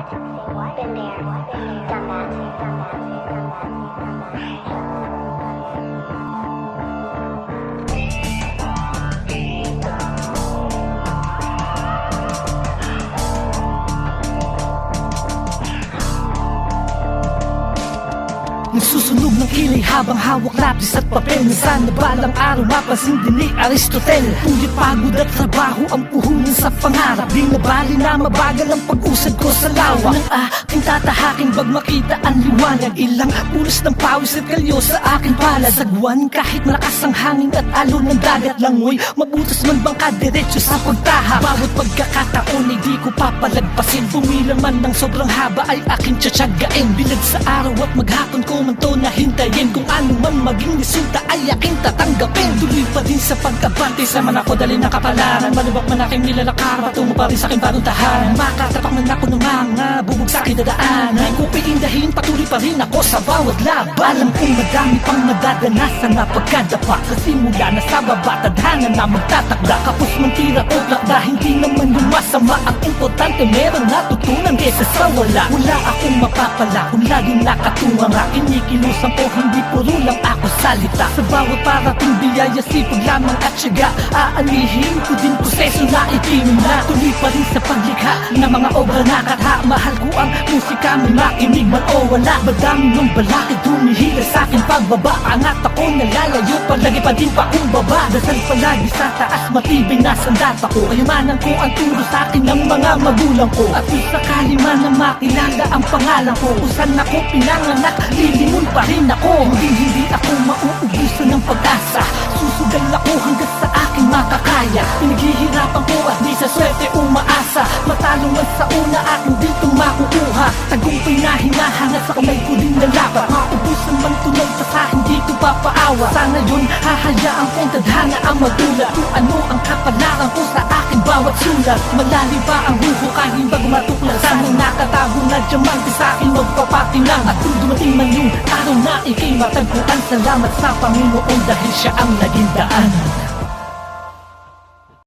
Been there, done that, Nagsusunog ng kilay habang hawak lapis at papel na sana balang araw mapansin din ni Aristotel. Puyat pagod at trabaho ang puhunan sa pangarap. Di nabali na mabagal ang pag-usad ko sa lawa ng aking tatahaking bag makita ang liwanag. Ilang pulos ng pawis at kalyo sa aking palad. Sagwan kahit malakas ang hangin at alon ng dagat. Langoy mabutas man bangka diretso sa pagtaha. Bawat pagkakataon ay di ko papalagpasin. Bumilang man ng sobrang haba ay aking tsatsagain. Bilad sa araw at maghapon ko man to na hintayin. Kung ano man maging resulta ay aking tatanggapin. Tuloy pa din sa pag-abante. Sama na ko dali na kapalaran. Malubak man aking nilalakar, patungo pa rin sa aking panuntahan. Makatapak man ako ng mga bubog sa aking dadaanan. Ay kung piindahin, patuloy pa rin ako sa bawat laban. Alam kong madami pang madadanasan na pagkadapa. Sa simula na sa baba, tadhana na magtatakda. Kapos man tira o lakda, hindi naman yung masama. Ang importante meron natutunan kesa sa wala. Wala akong mapapala kung laging nakatunganga. Kinikilusan ko, hindi puro lang ako salita. Sa bawat parating biyaya, sipag lamang at syaga. Aanihin ko din proseso na itinuna. Tuloy pa rin sa paglikha na mga obra na katha. Mahal ko ang musika, may makinig man o wala. Madami ng balakid humihila sa akin pagbaba. Angat ako nalalayo, palagi pa din pa kumbaba. Dasal palagi sa taas, matibay na sandata ko. Kayamanan ko ang turo sa akin ng mga magulang ko. At kung sakali man na makilala ang pangalan ko, kung saan ako pinanganak, lilingon pa rin ako. Hindi ako mauubusan ng pag-asa. Susugal ako hanggang sa aking makakaya. Pinaghihirapan ko at di sa swerte umaasa. Matalo man sa una aking dito makukuha. Tagumpay na hinahangat sa kamay ko din lalaban. Maubusan man tunog sa hindi ko papaawa. Sana yun hahayaan kong tadhana ang magulat. Kung ano ang kapalaran ko sa aking bawat sulat. Malalim pa ang buho kahit bago matuklas. Sana'y nakatago na diamante sa akin magpapatinang. At kung dumating man yung araw na ikay matagpuan, salamat sa Panginoon dahil siya ang naging daan.